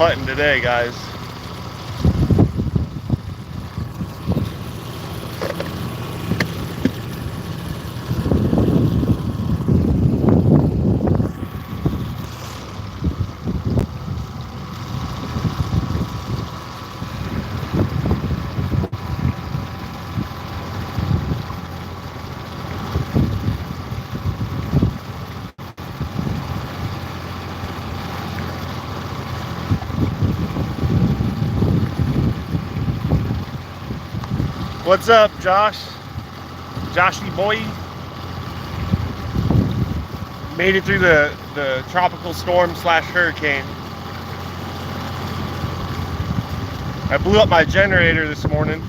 putting today, guys. What's up, Josh? Joshy boy. Made it through the tropical storm slash hurricane. I blew up my generator this morning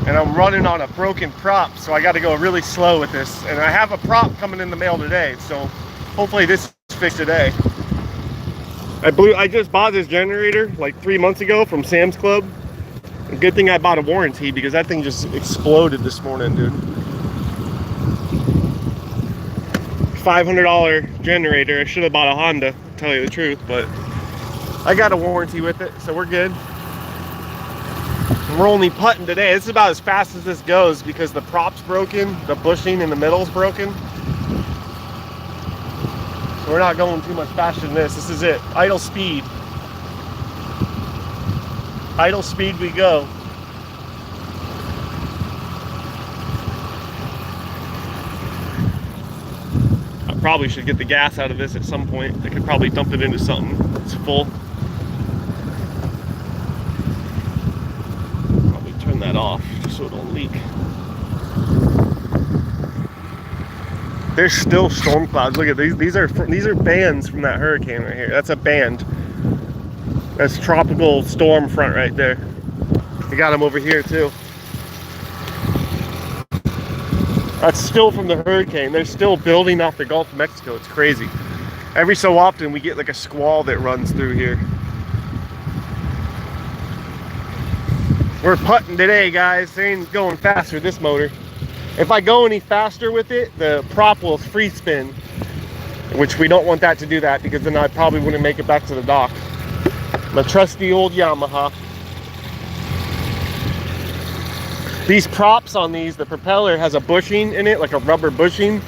and I'm running on a broken prop, so I got to go really slow with this. And I have a prop coming in the mail today, so hopefully this is fixed today. I just bought this generator like 3 months ago from Sam's Club. A good thing I bought a warranty because that thing just exploded this morning, dude. $500 generator. I should have bought a Honda, to tell you the truth, but I got a warranty with it, so we're good. And we're only putting today. This is about as fast as this goes because the prop's broken, the bushing in the middle is broken. So we're not going too much faster than this. This is it. Idle speed. Idle speed we go. I probably should get the gas out of this at some point. I could probably dump it into something that's full. Probably turn that off just so it don't leak. There's still storm clouds. Look at these. These are bands from that hurricane right here. That's a band. That's tropical storm front right there. We got them over here too. That's still from the hurricane. They're still building off the Gulf of Mexico. It's crazy. Every so often we get like a squall that runs through here. We're putting today, guys. They ain't going faster, this motor. If I go any faster with it, the prop will free spin, which we don't want that to do that because then I probably wouldn't make it back to the dock. My trusty old Yamaha. These props on these, the propeller has a bushing in it, like a rubber bushing,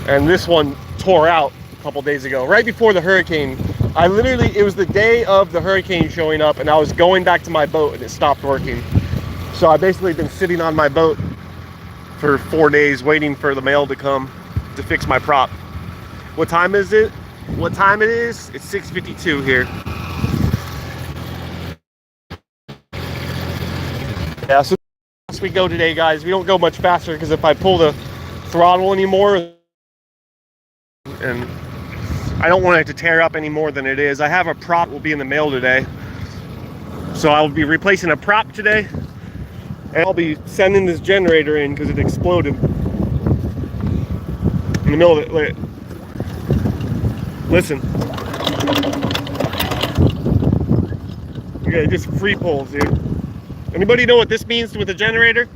and this one tore out a couple days ago, right before the hurricane. It was the day of the hurricane showing up, and I was going back to my boat and it stopped working. So I basically been sitting on my boat for 4 days waiting for the mail to come to fix my prop. What time is it? What time it is? It's 6:52 here. Yeah, so as we go today, guys, we don't go much faster because if I pull the throttle anymore, and I don't want it to tear up any more than it is. I have a prop will be in the mail today, so I'll be replacing a prop today, and I'll be sending this generator in because it exploded in the middle of it. Listen, okay, it just free pulls, dude. Anybody know what this means with a generator?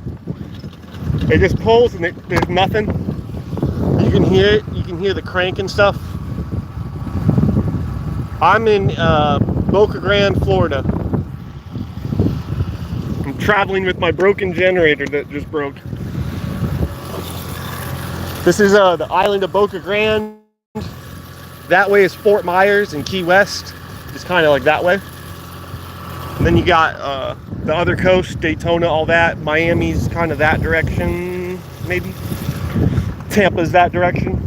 It just pulls and there's nothing. You can hear it. You can hear the crank and stuff. I'm in Boca Grande, Florida. I'm traveling with my broken generator that just broke. This is the island of Boca Grande. That way is Fort Myers and Key West. It's kind of like that way. And then you got the other coast, Daytona, all that. Miami's kind of that direction, maybe. Tampa's that direction.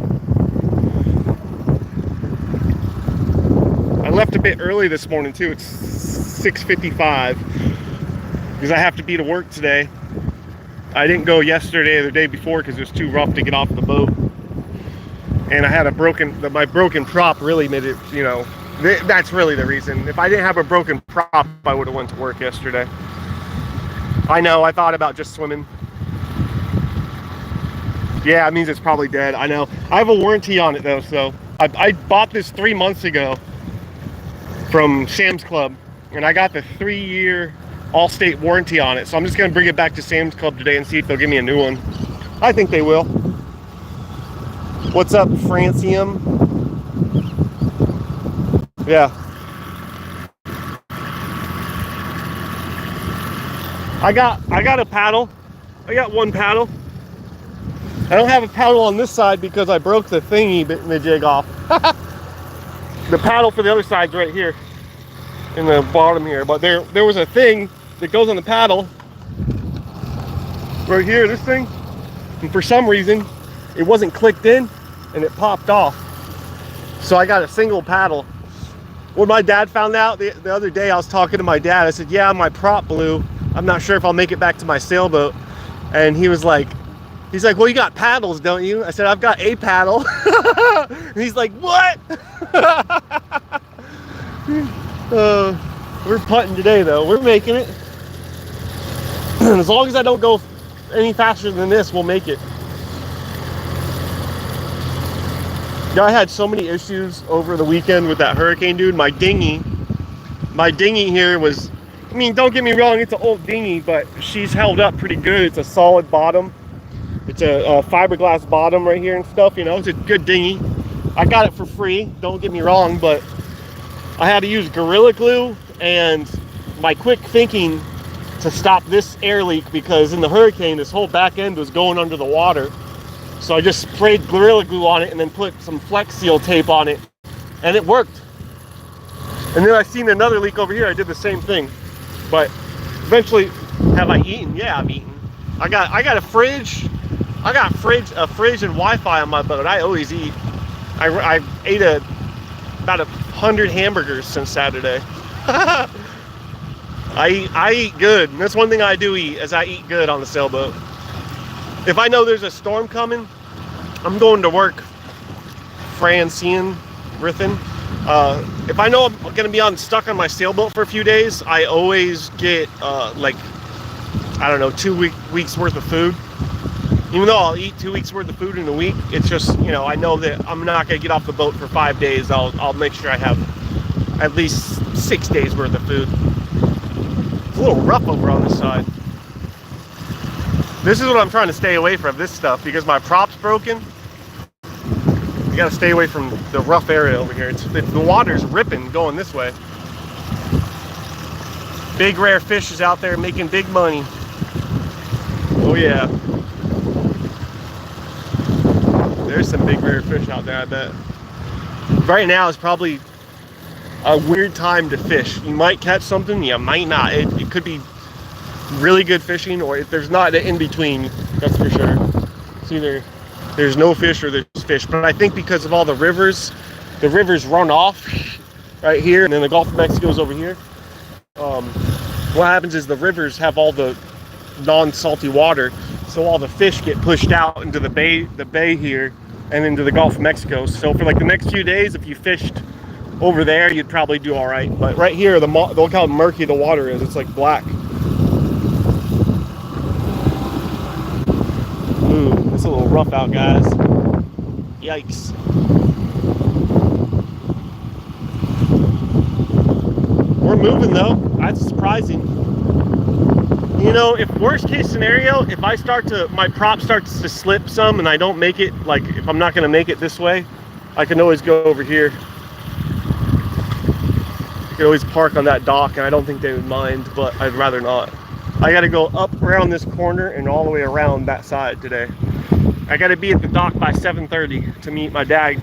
I left a bit early this morning too. It's 6:55 because I have to be to work today. I didn't go yesterday or the day before because it was too rough to get off the boat. And I had my broken prop really made it, you know, that's really the reason. If I didn't have a broken prop, I would have went to work yesterday. I know, I thought about just swimming. Yeah, it means it's probably dead. I know. I have a warranty on it though, so I bought this 3 months ago from Sam's Club, and I got the 3-year all-state warranty on it. So I'm just gonna bring it back to Sam's Club today and see if they'll give me a new one. I think they will. What's up, Francium? Yeah. I got a paddle. I got one paddle. I don't have a paddle on this side because I broke the thingy bit the jig off. The paddle for the other side's right here in the bottom here, but there was a thing that goes on the paddle right here, this thing, and for some reason it wasn't clicked in and it popped off. So I got a single paddle. When my dad found out the other day, I was talking to my dad. I said, yeah, my prop blew. I'm not sure if I'll make it back to my sailboat. And he's like, well, you got paddles, don't you? I said, I've got a paddle. And he's like, what? We're putting today though. We're making it. As long as I don't go any faster than this, we'll make it. Yeah, I had so many issues over the weekend with that hurricane, dude. My dinghy here was, I mean, don't get me wrong, it's an old dinghy, but she's held up pretty good. It's a solid bottom. It's a fiberglass bottom right here and stuff, you know. It's a good dinghy. I got it for free, don't get me wrong, but I had to use Gorilla Glue and my quick thinking to stop this air leak, because in the hurricane, this whole back end was going under the water. So I just sprayed Gorilla Glue on it and then put some Flex Seal tape on it, and it worked. And then I seen another leak over here. I did the same thing, but eventually, have I eaten? Yeah, I've eaten. I got a fridge. I got a fridge and Wi-Fi on my boat. I always eat. I ate about 100 hamburgers since Saturday. I eat good. And that's one thing I do eat, is I eat good on the sailboat. If I know there's a storm coming, I'm going to work Francine, Griffin. If I know I'm going to be stuck on my sailboat for a few days, I always get like, I don't know, 2 weeks worth of food. Even though I'll eat 2 weeks worth of food in a week, it's just, you know, I know that I'm not going to get off the boat for 5 days. I'll make sure I have at least 6 days worth of food. It's a little rough over on this side. This is what I'm trying to stay away from, this stuff, because my prop's broken. You gotta stay away from the rough area over here. The water's ripping going this way. Big rare fish is out there making big money. Oh yeah. There's some big rare fish out there, I bet. Right now is probably a weird time to fish. You might catch something, you might not. It could be really good fishing, or if there's not, in between, that's for sure. It's either there's no fish or there's fish. But I think because of all the rivers run off right here, and then the Gulf of Mexico's over here. What happens is the rivers have all the non-salty water, so all the fish get pushed out into the bay here and into the Gulf of Mexico. So for like the next few days, if you fished over there, you'd probably do all right. But right here, look how murky the water is. It's like black. Ooh, it's a little rough out, guys. Yikes. We're moving though. That's surprising. You know, if worst case scenario, if my prop starts to slip some and I don't make it, like if I'm not gonna make it this way, I can always go over here. I can always park on that dock, and I don't think they would mind, but I'd rather not. I gotta go up around this corner and all the way around that side today. I gotta be at the dock by 7:30 to meet my dad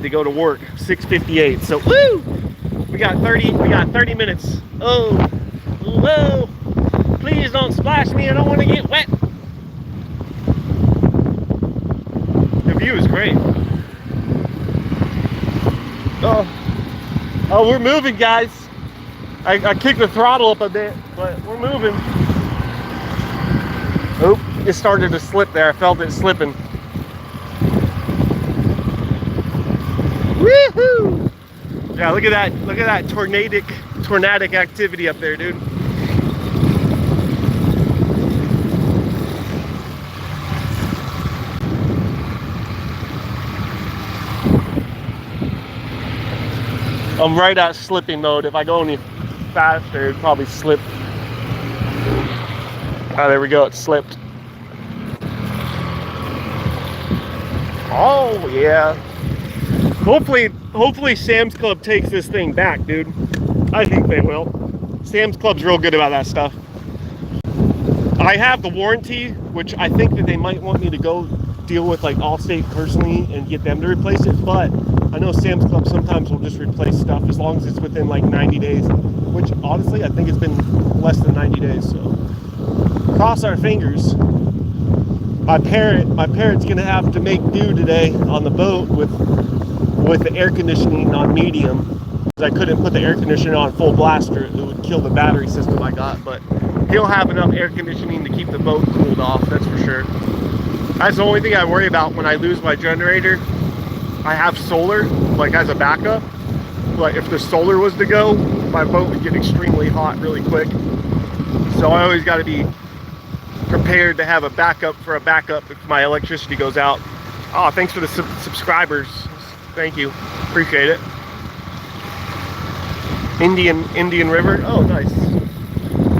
to go to work, 6:58. So woo! We got 30 minutes. Oh, whoa! Please don't splash me, I don't want to get wet. The view is great. Oh, we're moving, guys. I kicked the throttle up a bit, but we're moving. Oop, it started to slip there. I felt it slipping. Woohoo! Yeah, look at that tornadic activity up there, dude. I'm right at slipping mode. If I go any faster, it'd probably slip. Oh, there we go, it slipped. Oh yeah. Hopefully Sam's Club takes this thing back, dude. I think they will. Sam's Club's real good about that stuff. I have the warranty, which I think that they might want me to go deal with like Allstate personally and get them to replace it, but I know Sam's Club sometimes will just replace stuff as long as it's within like 90 days, which honestly I think it's been less than 90 days, so cross our fingers. My parents gonna have to make do today on the boat with the air conditioning on medium. I couldn't put the air conditioner on full blaster, it would kill the battery system I got, but he'll have enough air conditioning to keep the boat cooled off, that's for sure. That's the only thing I worry about when I lose my generator. I have solar, like as a backup, but if the solar was to go, my boat would get extremely hot really quick. So I always got to be prepared to have a backup for a backup if my electricity goes out. Oh, thanks for the subscribers. Thank you, appreciate it. Indian River, oh nice.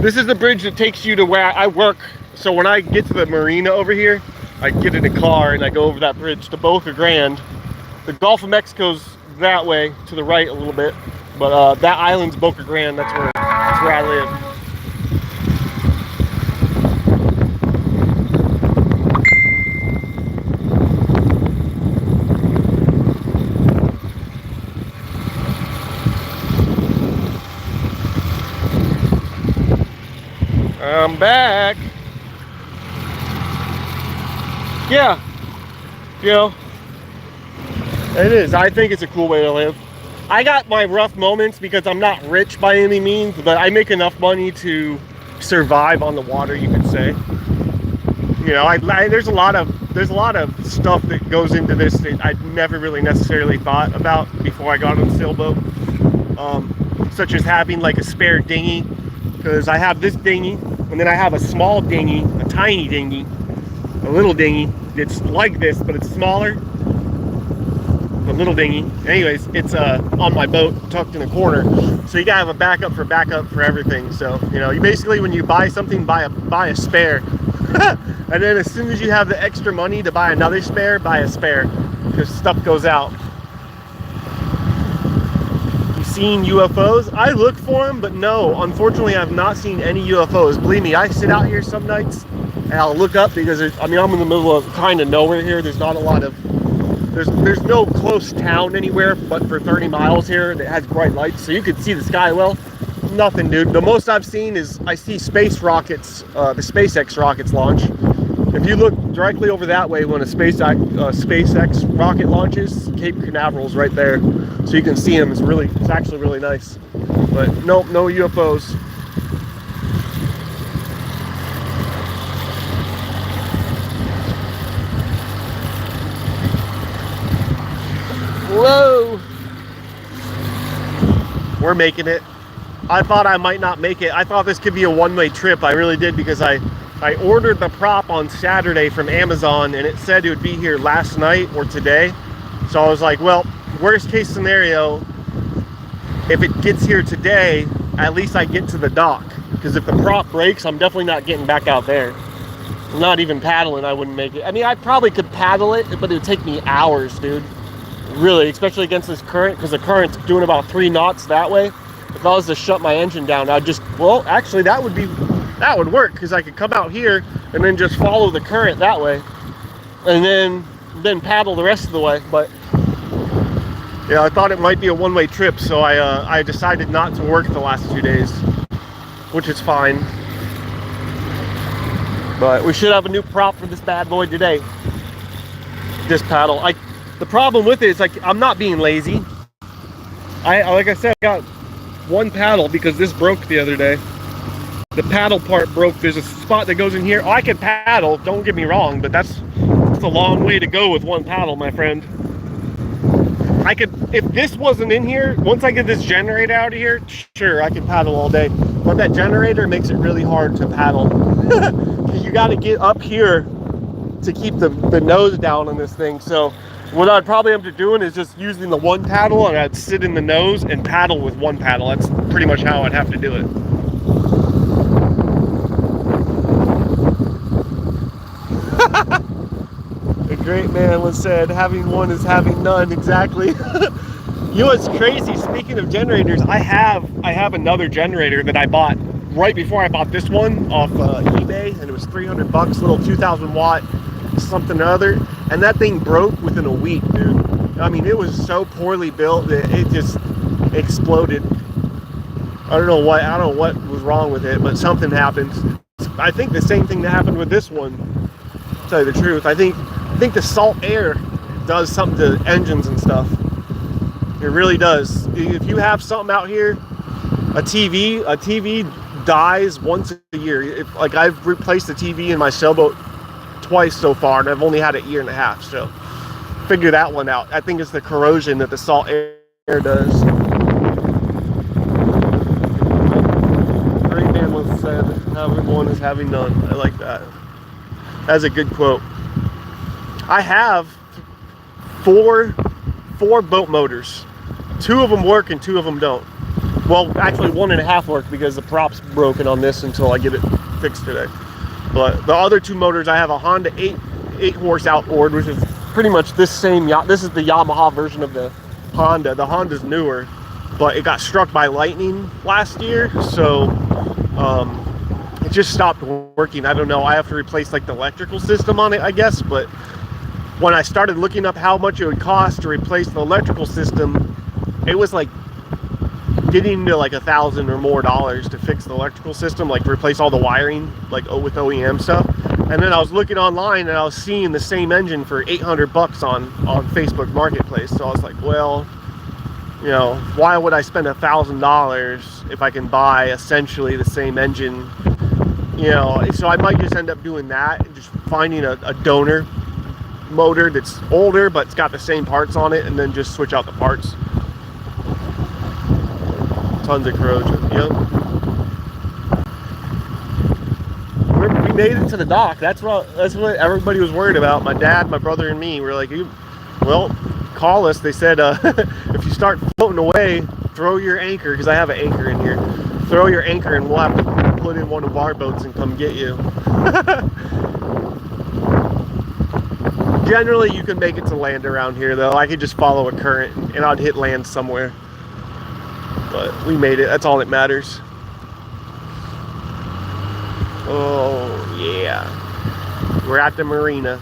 This is the bridge that takes you to where I work. So when I get to the marina over here, I get in a car and I go over that bridge to Boca Grande. The Gulf of Mexico's that way to the right a little bit, but that island's Boca Grande. That's where I live. I'm back. Yeah, you know, it is. I think it's a cool way to live. I got my rough moments because I'm not rich by any means, but I make enough money to survive on the water, you could say. You know, there's a lot of stuff that goes into this that I never really necessarily thought about before I got on the sailboat, such as having like a spare dinghy, because I have this dinghy and then I have a small dinghy, a tiny dinghy, a little dinghy. It's like this, but it's smaller. A little dinghy. Anyways, it's on my boat, tucked in a corner. So you gotta have a backup for everything. So you know, you basically when you buy something, buy a spare, and then as soon as you have the extra money to buy another spare, buy a spare, because stuff goes out. You seen UFOs? I look for them, but no, unfortunately, I've not seen any UFOs. Believe me, I sit out here some nights and I'll look up because I'm in the middle of kind of nowhere here. There's not a lot of, there's no close town anywhere but for 30 miles here that has bright lights, so you could see the sky well. Nothing, dude. The most I've seen is I see space rockets, the SpaceX rockets launch. If you look directly over that way when a SpaceX rocket launches, Cape Canaveral's right there, so you can see them. It's actually really nice. But nope, no UFOs. Whoa! We're making it. I thought I might not make it. I thought this could be a one-way trip. I really did, because I ordered the prop on Saturday from Amazon and it said it would be here last night or today. So I was like, well, worst case scenario, if it gets here today, at least I get to the dock. Because if the prop breaks, I'm definitely not getting back out there. Not even paddling, I wouldn't make it. I mean, I probably could paddle it, but it would take me hours, dude. Really, especially against this current, because the current's doing about 3 knots that way. If I was to shut my engine down, I'd just, well, actually that would work, because I could come out here and then just follow the current that way and then paddle the rest of the way. But yeah, I thought it might be a one-way trip, so I decided not to work the last 2 days, which is fine. But we should have a new prop for this bad boy today. This paddle. The problem with it is, like, I'm not being lazy. Like I said, I got one paddle because this broke the other day. The paddle part broke. There's a spot that goes in here. Oh, I can paddle, don't get me wrong, but that's a long way to go with one paddle, my friend. I could, if this wasn't in here, once I get this generator out of here, sure, I can paddle all day. But that generator makes it really hard to paddle. Because you got to get up here to keep the nose down on this thing. So what I'd probably end up doing is just using the one paddle, and I'd sit in the nose and paddle with one paddle. That's pretty much how I'd have to do it. A great man once said, having one is having none. Exactly. You know what's crazy? Speaking of generators, I have another generator that I bought right before I bought this one off eBay, and it was 300 bucks, little 2000 watt something or other, and that thing broke within a week, dude. I mean, it was so poorly built that it just exploded. I don't know what was wrong with it, but something happened. I think the same thing that happened with this one, to tell you the truth. I think the salt air does something to engines and stuff. It really does. If you have something out here, a TV dies once a year. Like, I've replaced the TV in my sailboat twice so far, and I've only had it a year and a half, so figure that one out. I think it's the corrosion that the salt air does. Great man once said, having one is having none. I like that. That's a good quote. I have four boat motors. 2 of them work and 2 of them don't. Well, actually 1.5 work because the prop's broken on this until I get it fixed today. But the other 2 motors, I have a Honda 8 horse outboard, which is pretty much this same yacht. This is the Yamaha version of the Honda. The Honda's newer, but it got struck by lightning last year, so it just stopped working. I don't know. I have to replace like the electrical system on it, I guess. But when I started looking up how much it would cost to replace the electrical system, it was like getting to like $1,000 or more to fix the electrical system, like to replace all the wiring, like with OEM stuff. And then I was looking online and I was seeing the same engine for 800 bucks on Facebook Marketplace. So I was like, well, you know, why would I spend $1,000 if I can buy essentially the same engine? You know, so I might just end up doing that and just finding a donor motor that's older but it's got the same parts on it, and then just switch out the parts. Tons of corrosion. Yep. We made it to the dock. That's what everybody was worried about. My dad, my brother, and me. We're like, well, call us. They said, if you start floating away, throw your anchor, because I have an anchor in here. Throw your anchor and we'll have to put in one of our boats and come get you. Generally, you can make it to land around here, though. I could just follow a current and I'd hit land somewhere. But we made it. That's all that matters. Oh, yeah. We're at the marina.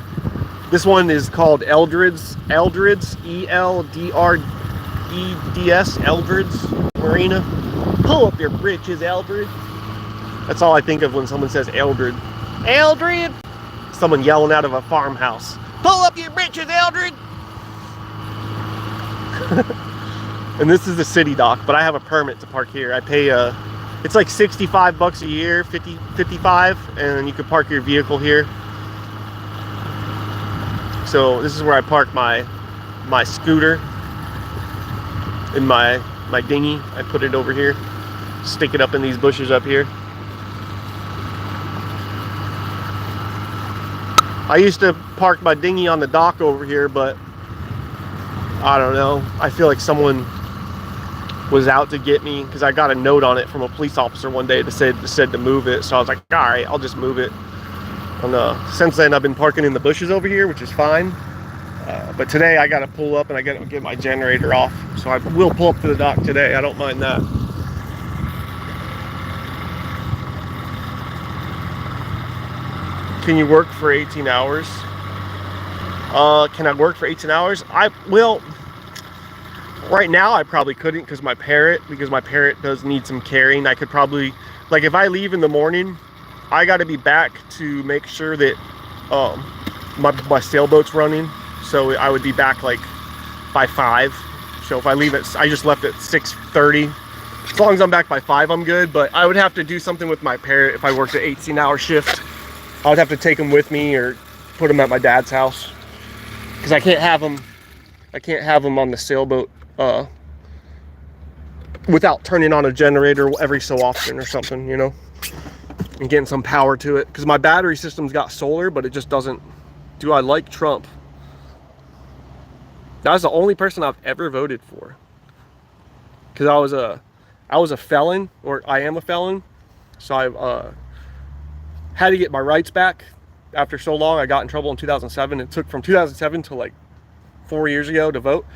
This one is called Eldred's. Eldred's. E-L-D-R-E-D-S. Eldred's Marina. Pull up your britches, Eldred. That's all I think of when someone says Eldred. Eldred! Someone yelling out of a farmhouse. Pull up your britches, Eldred! And this is the city dock, but I have a permit to park here. I pay it's like 65 bucks a year, 55, and you can park your vehicle here. So this is where I park my scooter and my dinghy. I put it over here, stick it up in these bushes up here. I used to park my dinghy on the dock over here, but I don't know. I feel like someone was out to get me because I got a note on it from a police officer one day that said to move it. So I was like, all right, I'll just move it. And since then, I've been parking in the bushes over here, which is fine. But today I got to pull up and I got to get my generator off. So I will pull up to the dock today. I don't mind that. Can you work for 18 hours? Can I work for 18 hours? Right now I probably couldn't because my parrot does need some carrying. I could probably, like, if I leave in the morning, I got to be back to make sure that my sailboat's running. So I would be back like by 5. So if I leave I just left at 6:30. As long as I'm back by 5, I'm good. But I would have to do something with my parrot if I worked an 18-hour shift. I would have to take him with me or put him at my dad's house because I can't have him on the sailboat without turning on a generator every so often or something, you know, and getting some power to it, because my battery system's got solar, but it just doesn't. Do I like Trump? That was the only person I've ever voted for, because I was a felon, or I am a felon, so I had to get my rights back after so long. I got in trouble in 2007. It took from 2007 to like 4 years ago to vote.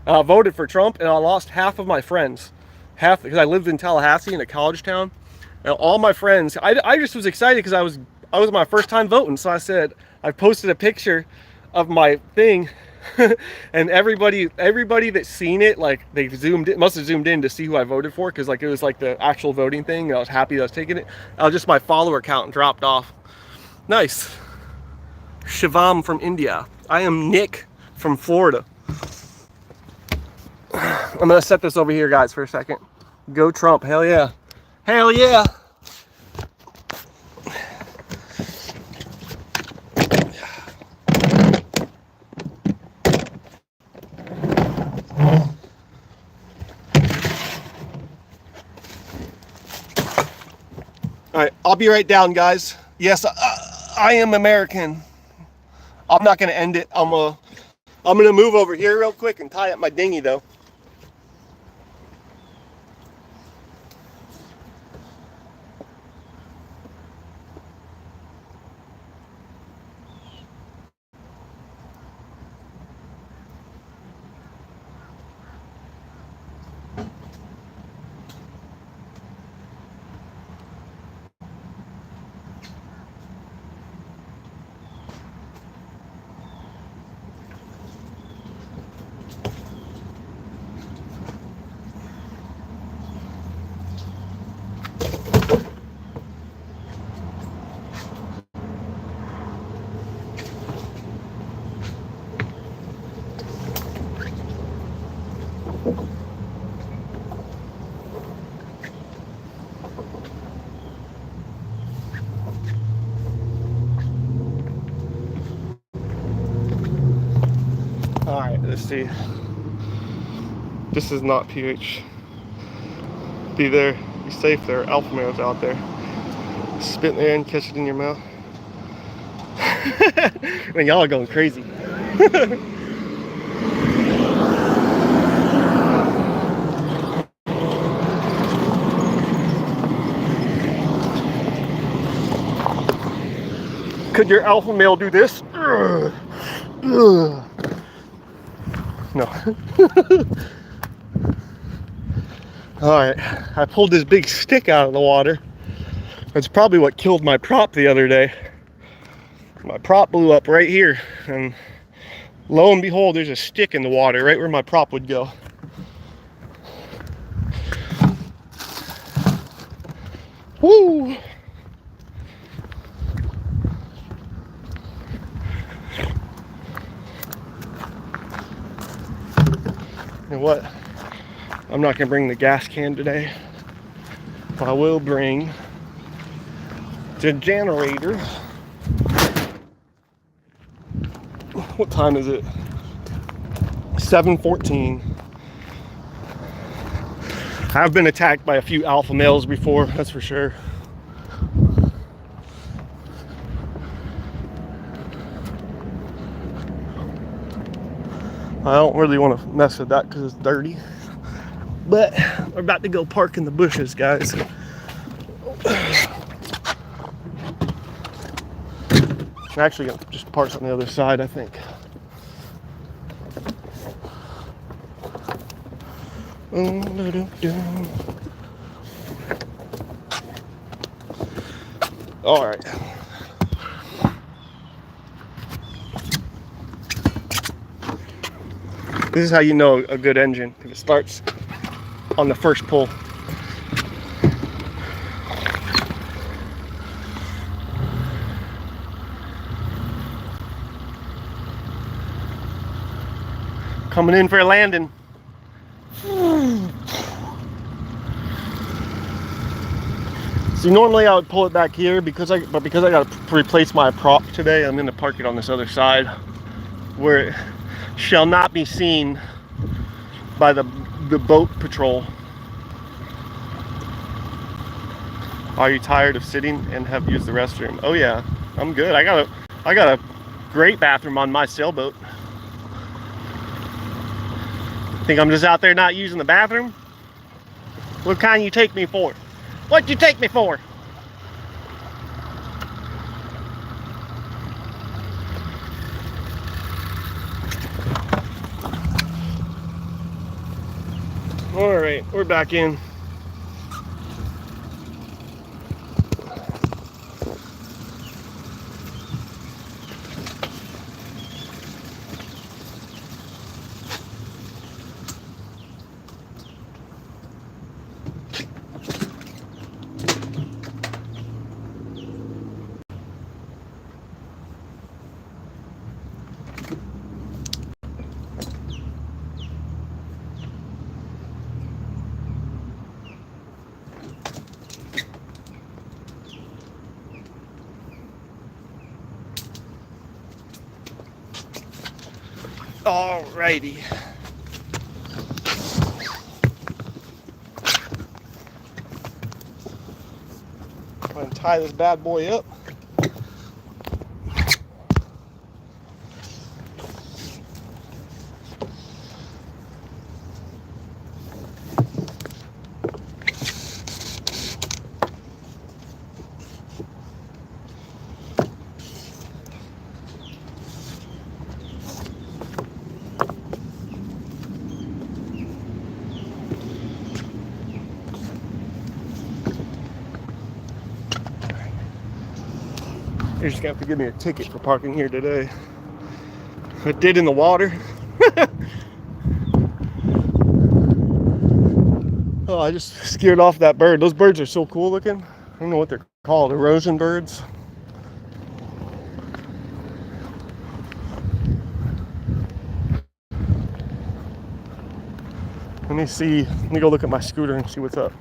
I voted for Trump, and I lost half of my friends. Half, because I lived in Tallahassee in a college town. And all my friends, I just was excited because I was my first time voting. So I said, I posted a picture of my thing and everybody that's seen it, like they must have zoomed in to see who I voted for, because like it was like the actual voting thing, and I was happy that I was taking it. Just my follower count dropped off. Nice. Shivam from India. I am Nick from Florida. I'm gonna set this over here, guys, for a second. Go Trump, hell yeah. Hell yeah. All right, I'll be right down, guys. Yes, I am American. I'm not gonna end it. I'm gonna move over here real quick and tie up my dinghy though. All right, let's see. This is not PH. Be there, be safe. There are alpha males out there. Spit in the air and catch it in your mouth. Man, y'all are going crazy. Could your alpha male do this? No. Alright, I pulled this big stick out of the water. That's probably what killed my prop the other day. My prop blew up right here, and lo and behold, there's a stick in the water right where my prop would go. Woo! You know what? I'm not gonna bring the gas can today. I will bring the generator. What time is it? 7:14. I've been attacked by a few alpha males before, that's for sure. I don't really want to mess with that because it's dirty. But we're about to go park in the bushes, guys. I'm actually gonna just park on the other side, I think. All right. This is how you know a good engine, if it starts on the first pull. Coming in for a landing. See, normally I would pull it back here because I got to replace my prop today. I'm going to park it on this other side where it shall not be seen by the boat patrol. Are you tired of sitting and have used the restroom? Oh yeah, I'm good. I got a great bathroom on my sailboat. Think I'm just out there not using the bathroom? What kind you take me for? What'd you take me for? All right, we're back in. Alrighty. I'm gonna tie this bad boy up. You're just gonna have to give me a ticket for parking here today. I did in the water. Oh, I just scared off that bird. Those birds are so cool looking. I don't know what they're called, erosion birds. Let me go look at my scooter and see what's up.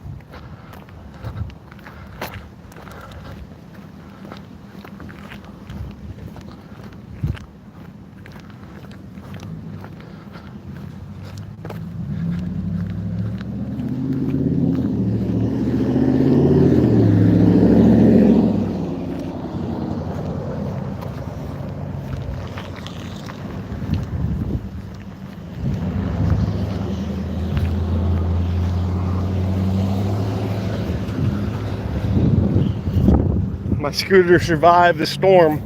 My scooter survived the storm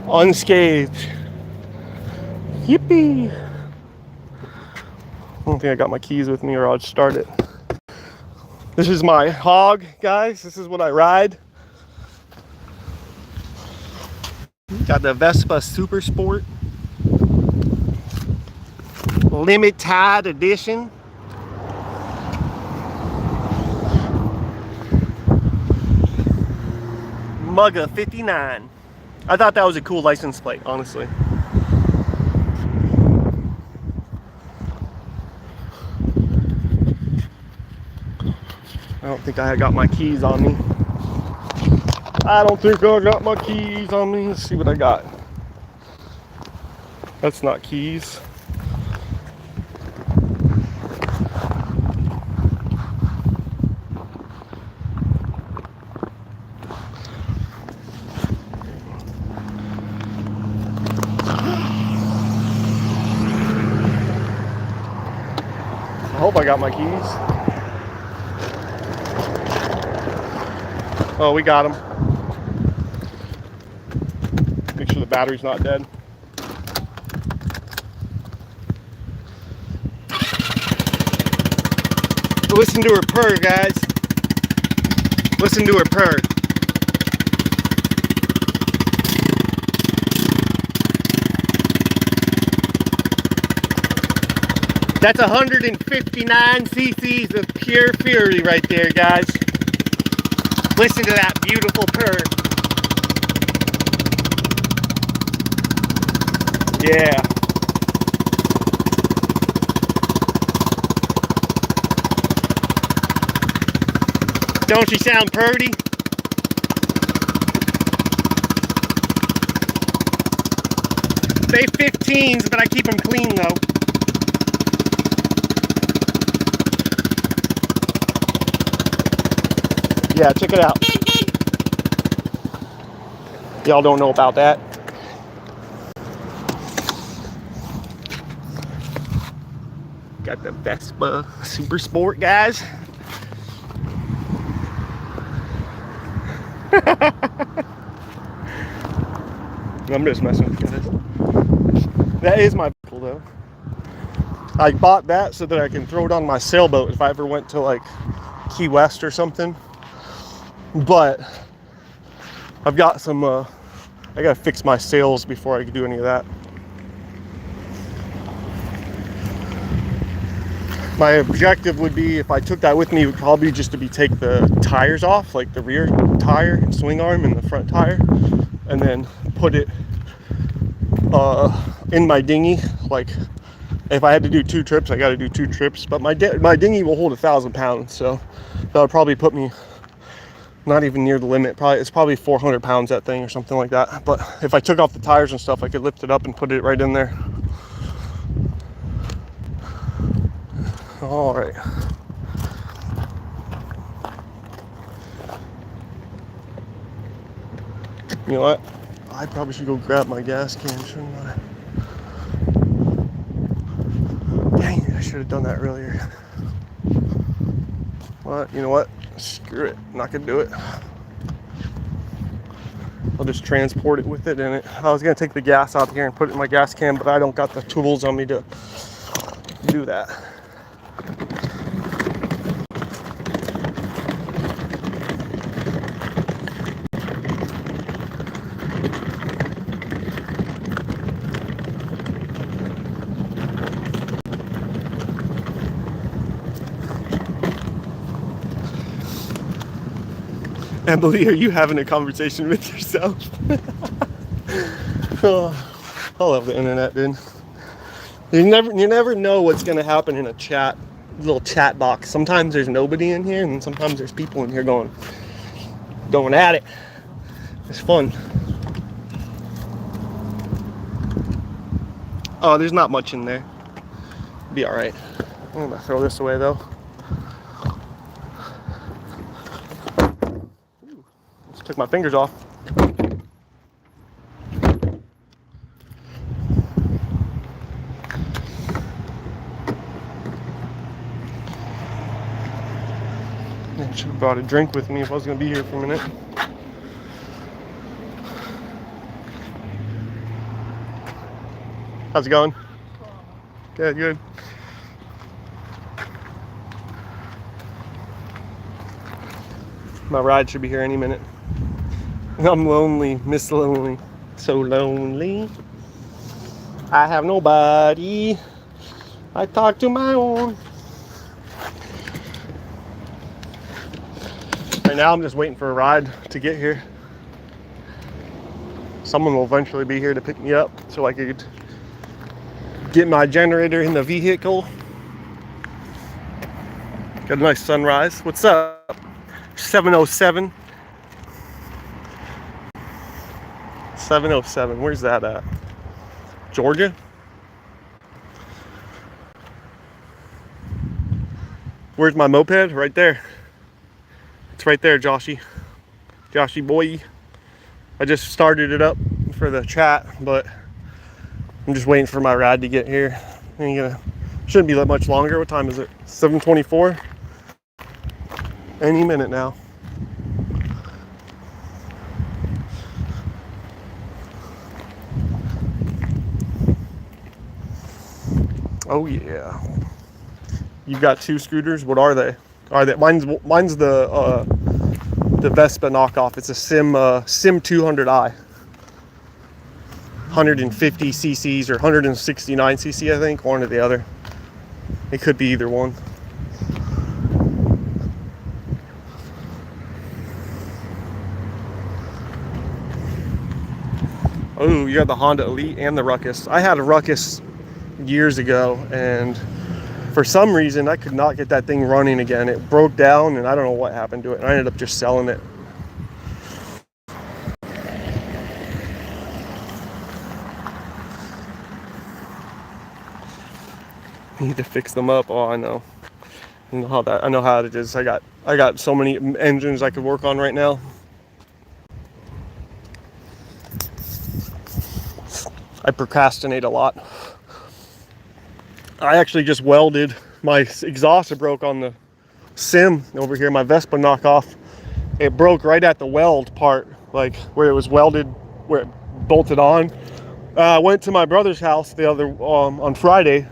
unscathed. Yippee! I don't think I got my keys with me, or I'll just start it. This is my Hog, guys. This is what I ride. Got the Vespa Super Sport Limited Edition. Mugga 59. I thought that was a cool license plate, honestly. I don't think I got my keys on me. Let's see what I got. That's not keys. I hope I got my keys. Oh, we got them. Make sure the battery's not dead. Listen to her purr, guys. Listen to her purr. That's 159 cc's of pure fury right there, guys. Listen to that beautiful purr. Yeah. Don't she sound purty? They 15s, but I keep them clean though. Yeah, check it out. Y'all don't know about that. Got the Vespa Super Sport, guys. I'm just messing with you guys. That is my vehicle though. I bought that so that I can throw it on my sailboat if I ever went to like Key West or something. But I've got some, I gotta fix my sails before I can do any of that. My objective would be, if I took that with me, would probably just to be take the tires off, like the rear tire and swing arm and the front tire, and then put it in my dinghy. Like if I had to do 2 trips, I got to do 2 trips. But my dinghy will hold 1,000 pounds, so that would probably put me not even near the limit. It's probably 400 pounds, that thing, or something like that. But if I took off the tires and stuff, I could lift it up and put it right in there. All right. You know what? I probably should go grab my gas can, shouldn't I? Dang it, I should have done that earlier. But you know what? Screw it. I'm not gonna do it. I'll just transport it with it in it. I was gonna take the gas out here and put it in my gas can, but I don't got the tools on me to do that. Emily, are you having a conversation with yourself? Oh, I love the internet, dude. You never know what's gonna happen in a chat, little chat box. Sometimes there's nobody in here, and sometimes there's people in here going at it. It's fun. Oh, there's not much in there. Be all right. I'm gonna throw this away though. Just took my fingers off. I should have brought a drink with me if I was gonna be here for a minute. How's it going? Good, good. My ride should be here any minute. I'm lonely, Miss Lonely. So lonely. I have nobody. I talk to my own. Right now I'm just waiting for a ride to get here. Someone will eventually be here to pick me up so I could get my generator in the vehicle. Got a nice sunrise. What's up? 707. 707. Where's that at? Georgia? Where's my moped? Right there. It's right there, Joshy. Joshy boy. I just started it up for the chat, but I'm just waiting for my ride to get here. Shouldn't be that much longer. What time is it? 7:24. Any minute now. Oh yeah. You've got two scooters. What are they? Mine's the Vespa knockoff. It's a Sim 200i. 150 cc's or 169 cc, I think, one or the other. It could be either one. Oh, you got the Honda Elite and the Ruckus. I had a Ruckus years ago, and for some reason I could not get that thing running again. It broke down, and I don't know what happened to it. I ended up just selling it. Need to fix them up. Oh, I know. I know how it is. I got so many engines I could work on right now. I procrastinate a lot. I actually just welded. My exhaust broke on the Sim over here, my Vespa knockoff. It broke right at the weld part, like where it was welded, where it bolted on. I went to my brother's house on Friday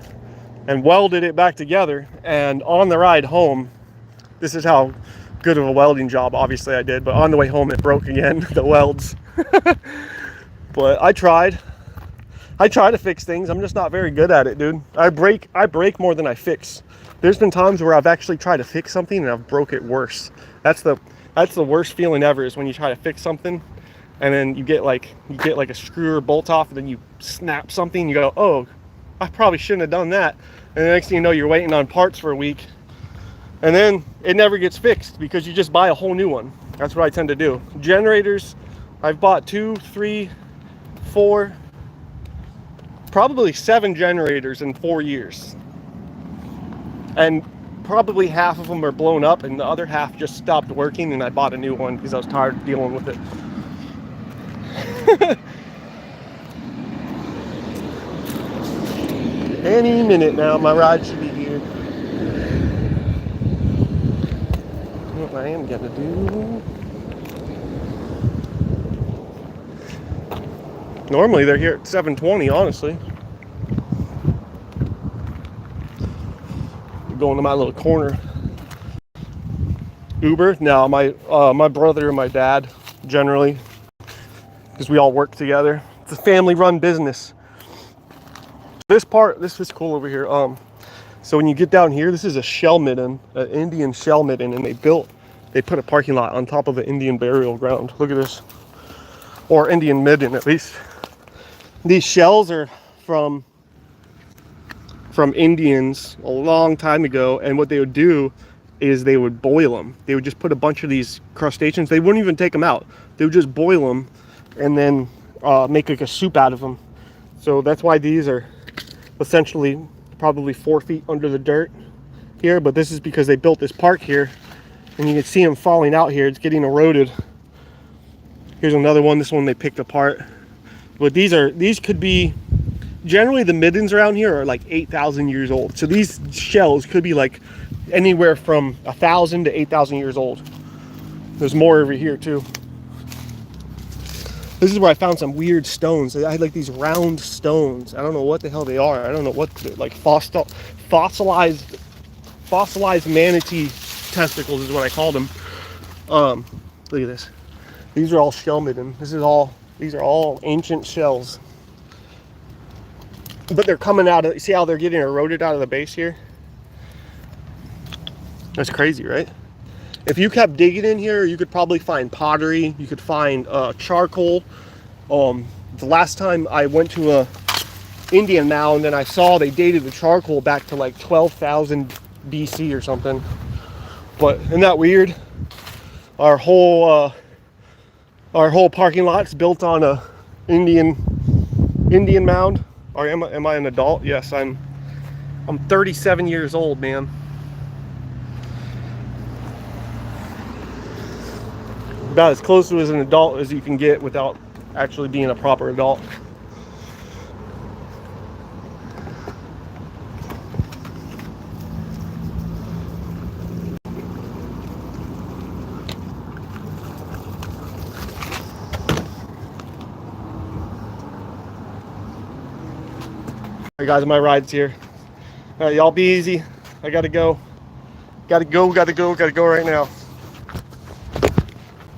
and welded it back together. And on the ride home, this is how good of a welding job obviously I did, but on the way home it broke again, the welds. But I tried to fix things. I'm just not very good at it, dude. I break more than I fix. There's been times where I've actually tried to fix something and I've broke it worse. That's the worst feeling ever, is when you try to fix something and then you get like a screw or bolt off, and then you snap something and you go, oh, I probably shouldn't have done that. And the next thing you know, you're waiting on parts for a week, and then it never gets fixed because you just buy a whole new one. That's what I tend to do. Generators, I've bought 2, 3, 4, probably 7 generators in 4 years. and probably half of them are blown up and the other half just stopped working, and I bought a new one because I was tired of dealing with it. Any minute now my ride should be here. What I am gonna do, normally they're here at 7:20, honestly. Going to my little corner. Uber? No, my brother and my dad, generally, because we all work together. It's a family-run business. This is cool over here. So when you get down here, this is a shell midden, an Indian shell midden, and they put a parking lot on top of an Indian burial ground. Look at this, or Indian midden at least. These shells are from Indians a long time ago, and what they would do is they would boil them. They would just put a bunch of these crustaceans. They wouldn't even take them out. They would just boil them and then make like a soup out of them. So that's why these are essentially probably 4 feet under the dirt here. But this is because they built this park here, and you can see them falling out here. It's getting eroded. Here's another one. This one they picked apart. But these could be, generally the middens around here are like 8,000 years old. So these shells could be like anywhere from 1,000 to 8,000 years old. There's more over here too. This is where I found some weird stones. I had like these round stones. I don't know what the hell they are. I don't know what, like fossilized manatee testicles is what I called them. Look at this. These are all shell midden. These are all ancient shells. But they're coming out of, see how they're getting eroded out of the base here? That's crazy, right? If you kept digging in here, you could probably find pottery. You could find charcoal. The last time I went to a Indian mound and I saw they dated the charcoal back to like 12,000 BC or something. But isn't that weird? Our whole parking lot's built on a Indian mound. Or am I an adult? Yes, I'm 37 years old, man. About as close to as an adult as you can get without actually being a proper adult. Alright guys, my ride's here. Alright, y'all be easy. I gotta go right now.